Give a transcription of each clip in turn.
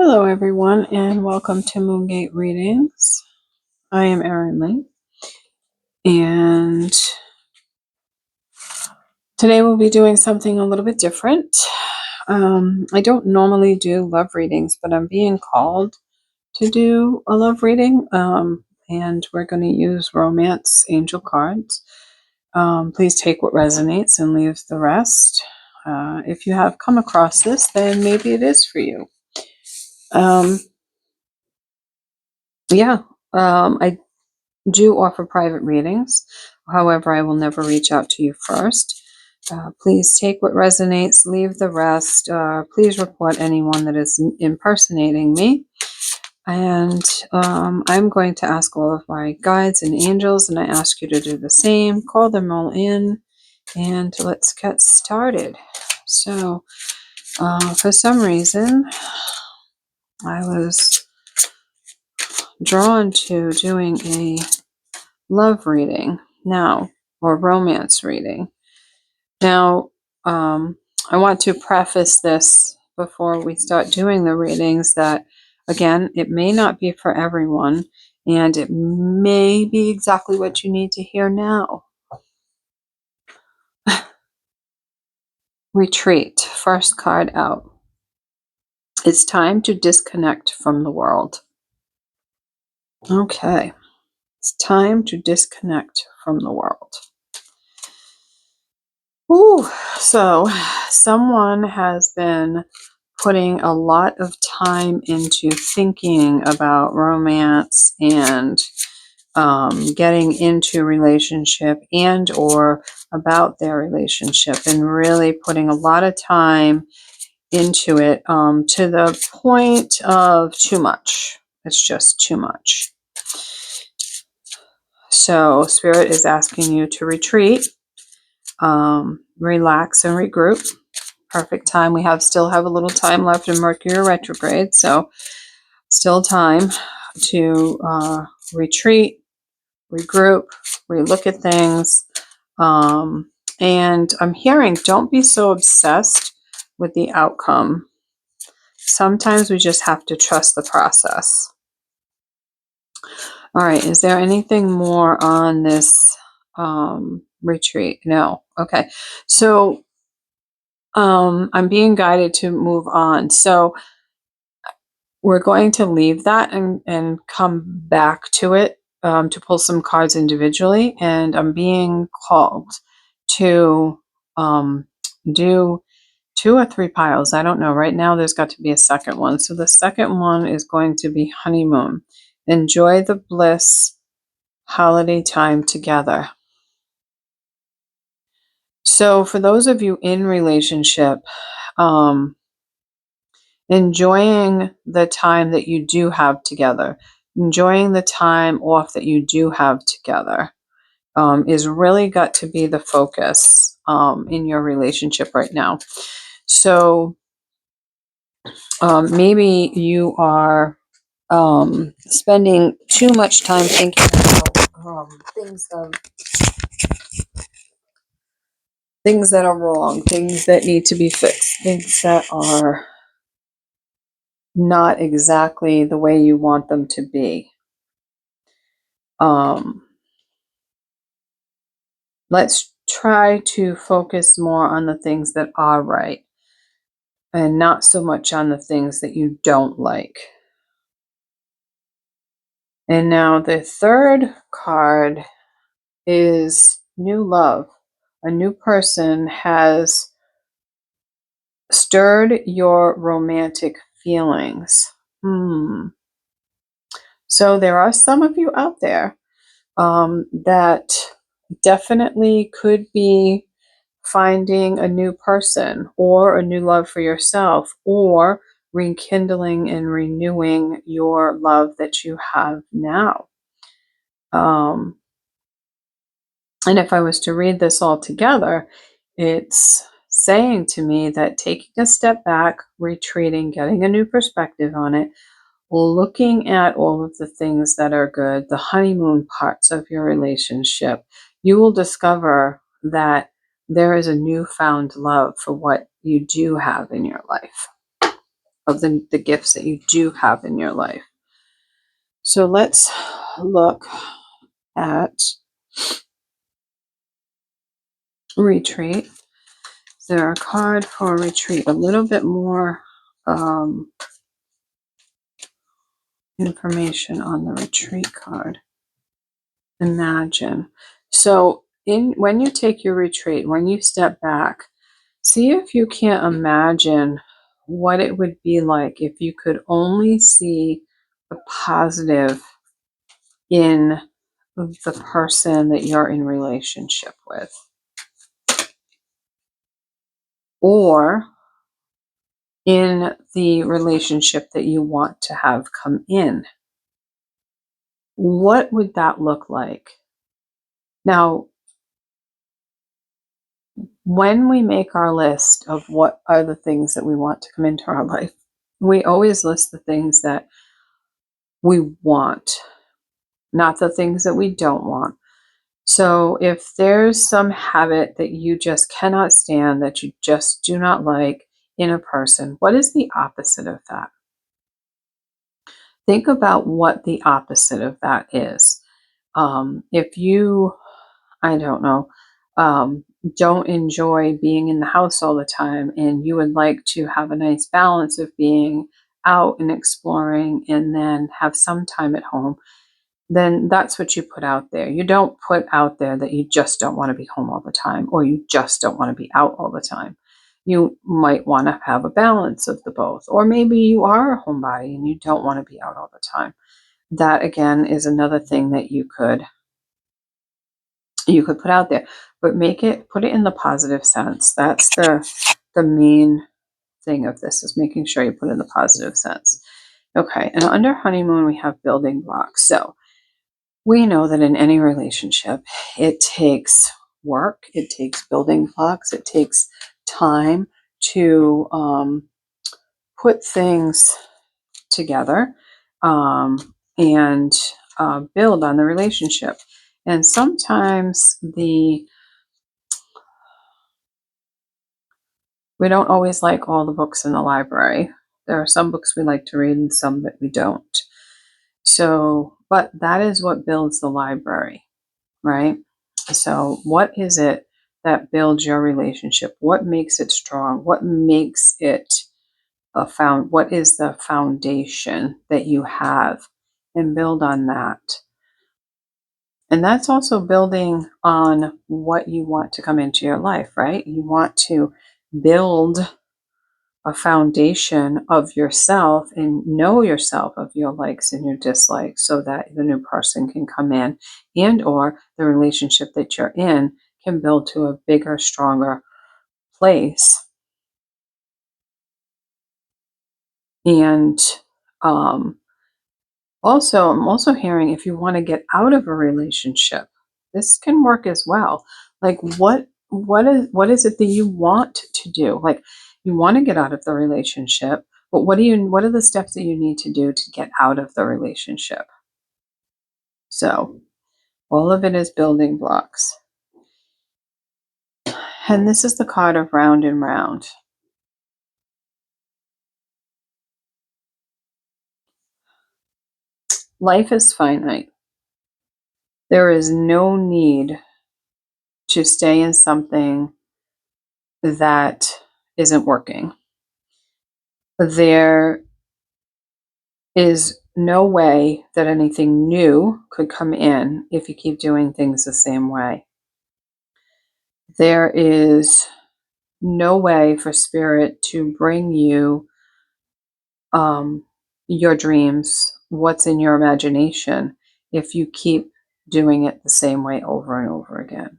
Hello, everyone, and welcome to Moongate Readings. I am Erin-Lee, and today we'll be doing something a little bit different. I don't normally do love readings, but I'm being called to do a love reading, and we're going to use romance angel cards. Please take what resonates and leave the rest. If you have come across this, then maybe it is for you. I do offer private readings. However, I will never reach out to you first. Please take what resonates, leave the rest. Please report anyone that is impersonating me. And I'm going to ask all of my guides and angels, and I ask you to do the same. Call them all in, and let's get started. So, for some reason, I was drawn to doing a love reading now, or romance reading. Now, I want to preface this before we start doing the readings that, again, it may not be for everyone, and it may be exactly what you need to hear now. Retreat, first card out. It's time to disconnect from the world. Okay, it's time to disconnect from the world. Ooh, so someone has been putting a lot of time into thinking about romance and getting into relationship and or about their relationship, and really putting a lot of time into it to the point of too much. It's just too much. So Spirit is asking you to retreat, relax and regroup. Perfect time. We still have a little time left in Mercury retrograde, so still time to retreat, regroup, relook at things. And I'm hearing, don't be so obsessed with the outcome. Sometimes we just have to trust the process. All right, is there anything more on this retreat? No. Okay. So I'm being guided to move on. So we're going to leave that and come back to it to pull some cards individually. And I'm being called to do 2 or 3 piles. I don't know. Right now, there's got to be a second one. So the second one is going to be honeymoon. Enjoy the bliss holiday time together. So for those of you in relationship, enjoying the time that you do have together, enjoying the time off that you do have together, is really got to be the focus in your relationship right now. So maybe you are spending too much time thinking about things that are wrong, things that need to be fixed, things that are not exactly the way you want them to be. Let's try to focus more on the things that are right and not so much on the things that you don't like. And now the third card is new love. A new person has stirred your romantic feelings. So there are some of you out there that definitely could be finding a new person or a new love for yourself, or rekindling and renewing your love that you have now. And if I was to read this all together, it's saying to me that taking a step back, retreating, getting a new perspective on it, looking at all of the things that are good, the honeymoon parts of your relationship, you will discover that there is a newfound love for what you do have in your life. of the gifts that you do have in your life. So let's look at retreat. Is there a card for retreat? A little bit more information on the retreat card. Imagine. So when you take your retreat, when you step back, see if you can't imagine what it would be like if you could only see the positive in the person that you're in relationship with, or in the relationship that you want to have come in. What would that look like? Now, when we make our list of what are the things that we want to come into our life, we always list the things that we want, not the things that we don't want. So if there's some habit that you just cannot stand, that you just do not like in a person, what is the opposite of that? Think about what the opposite of that is. If you, I don't know, don't enjoy being in the house all the time and you would like to have a nice balance of being out and exploring and then have some time at home, then that's what you put out there. You don't put out there that you just don't want to be home all the time or you just don't want to be out all the time. You might want to have a balance of the both. Or maybe you are a homebody and you don't want to be out all the time. That again is another thing that you could put out there, but put it in the positive sense. That's the main thing of this, is making sure you put it in the positive sense. Okay, and under honeymoon we have building blocks. So we know that in any relationship, it takes work, it takes building blocks, it takes time to put things together and build on the relationship. And sometimes we don't always like all the books in the library. There are some books we like to read and some that we don't. So, but that is what builds the library, right? So, what is it that builds your relationship? What makes it strong? What makes it what is the foundation that you have? And build on that. And that's also building on what you want to come into your life, right? You want to build a foundation of yourself and know yourself, of your likes and your dislikes, so that the new person can come in, and or the relationship that you're in can build to a bigger, stronger place. And also, I'm also hearing, if you want to get out of a relationship, this can work as well. Like what is it that you want to do? Like, you want to get out of the relationship, but what are the steps that you need to do to get out of the relationship? So, all of it is building blocks. And this is the card of round and round. Life is finite. There is no need to stay in something that isn't working. There is no way that anything new could come in if you keep doing things the same way. There is no way for spirit to bring you your dreams, what's in your imagination, if you keep doing it the same way over and over again.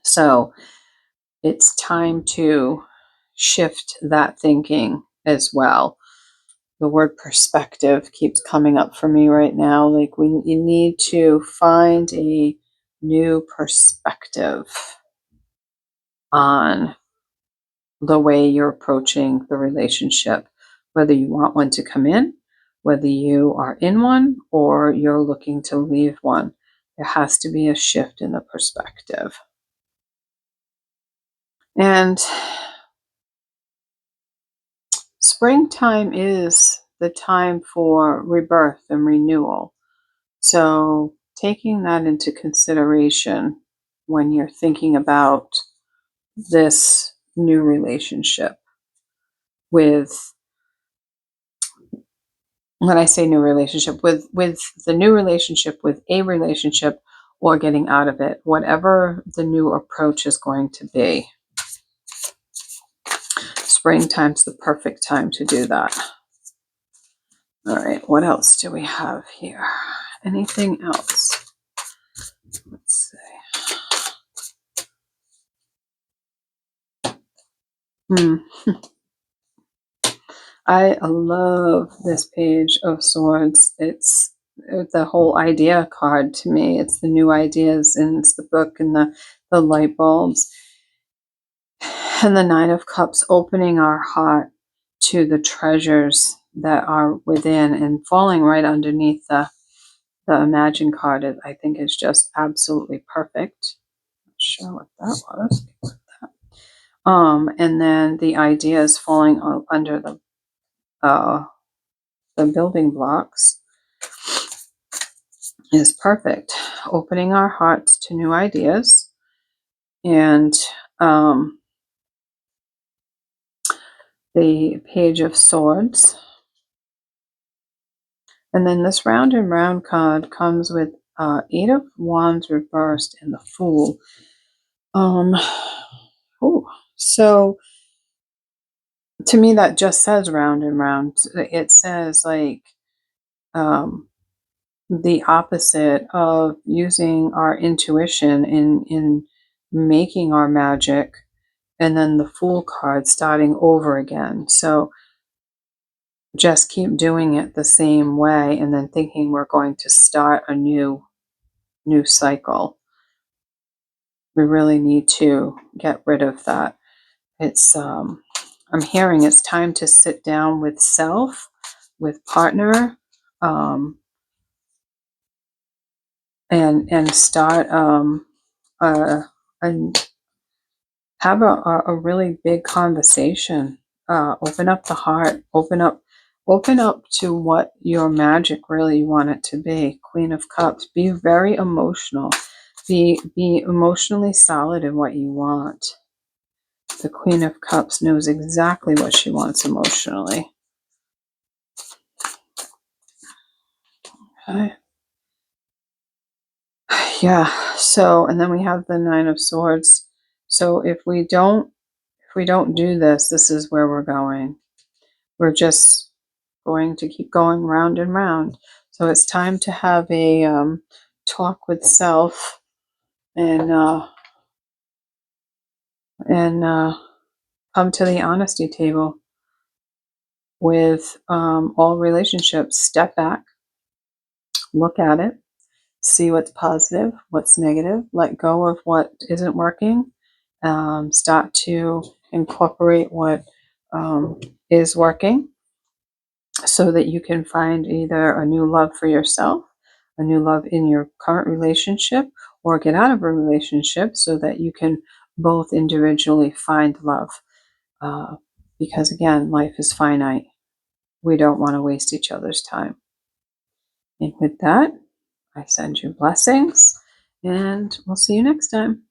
So it's time to shift that thinking as well. The word perspective keeps coming up for me right now. Like, you need to find a new perspective on the way you're approaching the relationship, whether you want one to come in, whether you are in one, or you're looking to leave one. There has to be a shift in the perspective. And springtime is the time for rebirth and renewal. So, taking that into consideration when you're thinking about this new relationship with, when I say new relationship, with the new relationship, with a relationship, or getting out of it, whatever the new approach is going to be. Springtime's the perfect time to do that. All right, what else do we have here? Anything else? Let's see. I love this page of swords. It's the whole idea card to me. It's the new ideas, and it's the book and the light bulbs. And the Nine of Cups, opening our heart to the treasures that are within, and falling right underneath the Imagine card, I think is just absolutely perfect. Not sure what that was. And then the ideas falling under the building blocks is perfect. Opening our hearts to new ideas, and the Page of Swords. And then this Round and Round card comes with Eight of Wands reversed and the Fool. So to me that just says round and round. It says like the opposite of using our intuition in making our magic, and then the Fool card starting over again. So just keep doing it the same way and then thinking we're going to start a new cycle. We really need to get rid of that. It's I'm hearing it's time to sit down with self, with partner, and start and have a really big conversation. Open up the heart. Open up to what your magic really you want it to be. Queen of Cups. Be very emotional. Be emotionally solid in what you want. The Queen of Cups knows exactly what she wants emotionally. Okay. Yeah. So, and then we have the Nine of Swords. So if we don't do this, this is where we're going. We're just going to keep going round and round. So it's time to have a talk with self, and come to the honesty table with all relationships. Step back, look at it, see what's positive, what's negative, let go of what isn't working, start to incorporate what is working, so that you can find either a new love for yourself, a new love in your current relationship, or get out of a relationship so that you can both individually find love. Because again, life is finite. We don't want to waste each other's time. And with that, I send you blessings, and we'll see you next time.